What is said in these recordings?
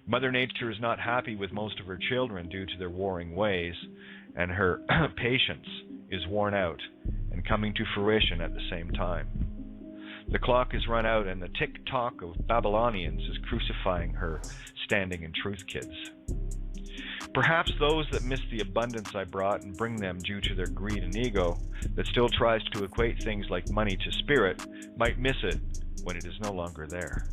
Mother Nature is not happy with most of her children due to their warring ways, and her patience is worn out and coming to fruition at the same time. The clock is run out, and the tick-tock of Babylonians is crucifying her standing in truth, kids. Perhaps those that miss the abundance I brought and bring them due to their greed and ego, that still tries to equate things like money to spirit, might miss it when it is no longer there.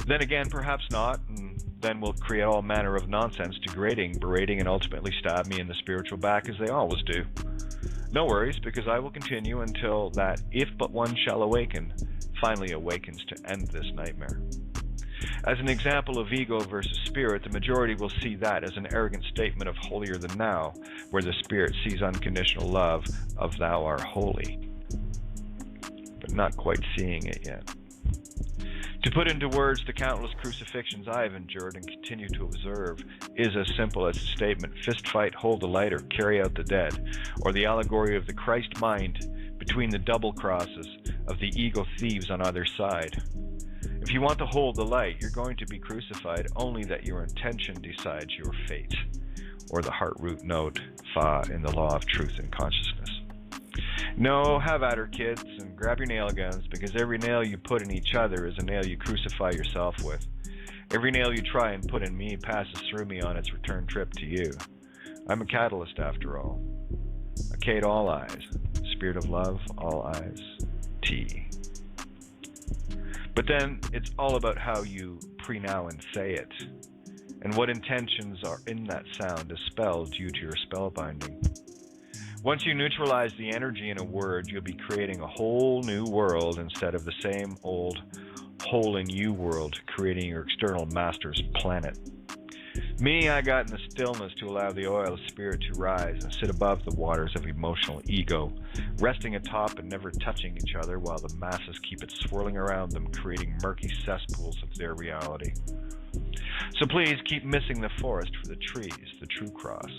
Then again, perhaps not, and then will create all manner of nonsense, degrading, berating, and ultimately stab me in the spiritual back as they always do. No worries, because I will continue until that if but one shall awaken finally awakens to end this nightmare. As an example of ego versus spirit, the majority will see that as an arrogant statement of holier than thou, where the spirit sees unconditional love of thou art holy, but not quite seeing it yet. To put into words the countless crucifixions I have endured and continue to observe is as simple as the statement, fist fight, hold the light, or carry out the dead, or the allegory of the Christ mind between the double crosses of the ego thieves on either side. If you want to hold the light, you're going to be crucified, only that your intention decides your fate, or the heart root note, fa, in the law of truth and consciousness. No, have at her, kids, and grab your nail guns, because every nail you put in each other is a nail you crucify yourself with. Every nail you try and put in me passes through me on its return trip to you. I'm a catalyst, after all. Akate, all eyes. Spirit of love, all eyes. T. But then it's all about how you pre-now and say it, and what intentions are in that sound as spelled due to your spellbinding. Once you neutralize the energy in a word, you'll be creating a whole new world instead of the same old hole in you world, creating your external master's planet. Me, I got in the stillness to allow the oil of spirit to rise and sit above the waters of emotional ego, resting atop and never touching each other while the masses keep it swirling around them, creating murky cesspools of their reality. So please keep missing the forest for the trees, the true cross,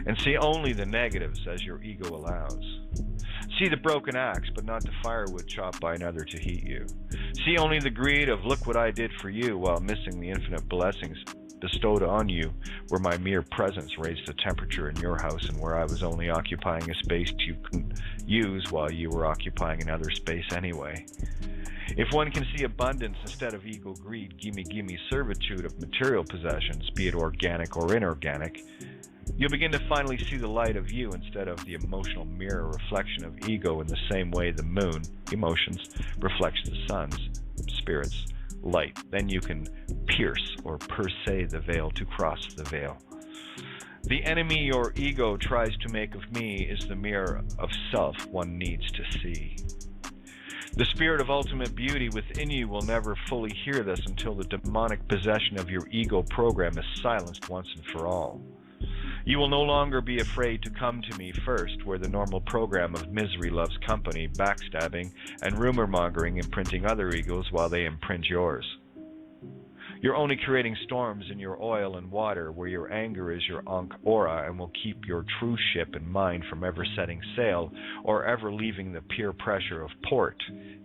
and see only the negatives as your ego allows. See the broken axe, but not the firewood chopped by another to heat you. See only the greed of look what I did for you, while missing the infinite blessings bestowed on you, where my mere presence raised the temperature in your house and where I was only occupying a space you couldn't use while you were occupying another space anyway. If one can see abundance instead of ego greed, gimme servitude of material possessions, be it organic or inorganic, you'll begin to finally see the light of you instead of the emotional mirror reflection of ego, in the same way the moon, emotions, reflects the sun's, spirit's, light. Then you can pierce or per se the veil to cross the veil. The enemy your ego tries to make of me is the mirror of self one needs to see. The spirit of ultimate beauty within you will never fully hear this until the demonic possession of your ego program is silenced once and for all. You will no longer be afraid to come to me first, where the normal program of misery loves company, backstabbing, and rumor-mongering imprinting other egos while they imprint yours. You're only creating storms in your oil and water, where your anger is your Ankh aura and will keep your true ship in mind from ever setting sail or ever leaving the pure pressure of port,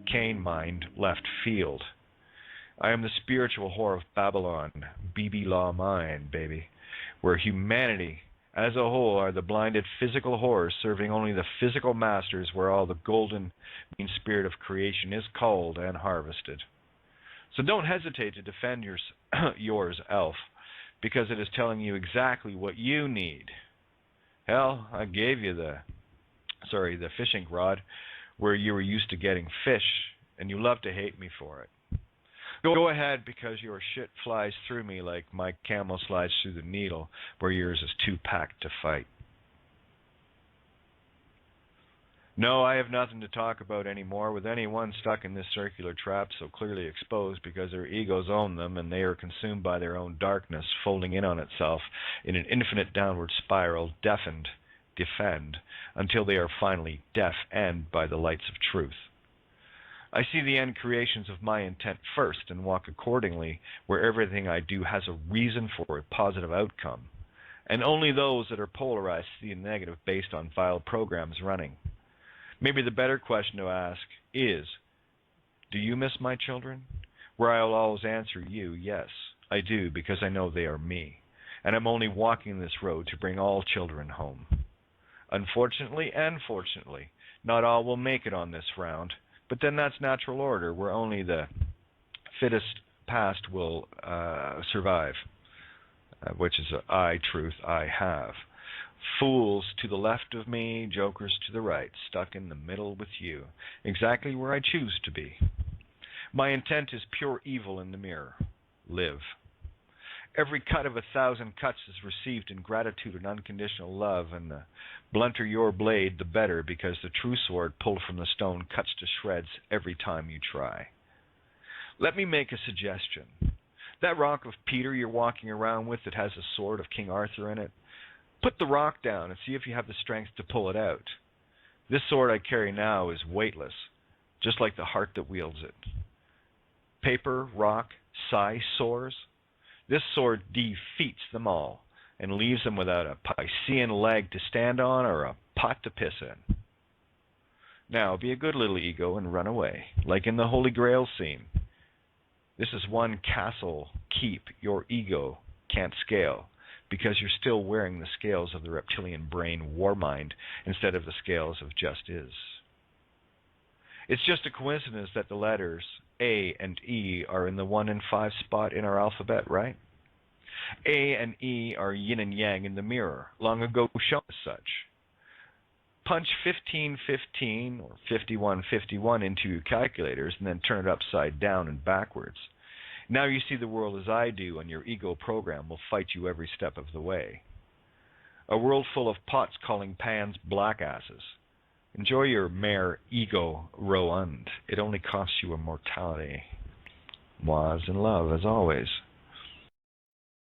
Cain mind, left field. I am the spiritual whore of Babylon, BB Law mind, baby, where humanity as a whole are the blinded physical whores serving only the physical masters, where all the golden mean spirit of creation is culled and harvested. So don't hesitate to defend yours, elf, because it is telling you exactly what you need. Hell, I gave you the fishing rod where you were used to getting fish, and you love to hate me for it. Go ahead, because your shit flies through me like my camel slides through the needle, where yours is too packed to fight. No, I have nothing to talk about anymore with anyone stuck in this circular trap so clearly exposed, because their egos own them and they are consumed by their own darkness, folding in on itself in an infinite downward spiral, deafened, defend, until they are finally deaf-end by the lights of truth. I see the end creations of my intent first and walk accordingly, where everything I do has a reason for a positive outcome, and only those that are polarized see the negative based on vile programs running. Maybe the better question to ask is, do you miss my children? Where I will always answer you, yes, I do because I know they are me, and I'm only walking this road to bring all children home. Unfortunately and fortunately, not all will make it on this round, but then that's natural order, where only the fittest past will survive, which is truth I have. Fools to the left of me, jokers to the right, stuck in the middle with you, exactly where I choose to be. My intent is pure evil in the mirror. Live. Every cut of 1,000 cuts is received in gratitude and unconditional love, and the blunter your blade, the better, because the true sword pulled from the stone cuts to shreds every time you try. Let me make a suggestion. That rock of Peter you're walking around with that has a sword of King Arthur in it, put the rock down and see if you have the strength to pull it out. This sword I carry now is weightless, just like the heart that wields it. Paper, rock, size soars. This sword defeats them all and leaves them without a Piscean leg to stand on or a pot to piss in. Now, be a good little ego and run away, like in the Holy Grail scene. This is one castle keep your ego can't scale, because you're still wearing the scales of the reptilian brain war mind instead of the scales of just is. It's just a coincidence that the letters A and E are in the 1 and 5 spot in our alphabet, right? A and E are yin and yang in the mirror, long ago shown as such. Punch 1515 or 5151 into your calculators and then turn it upside down and backwards. Now you see the world as I do, and your ego program will fight you every step of the way. A world full of pots calling pans black asses. Enjoy your mere ego round. It only costs you immortality. Mois in love, as always.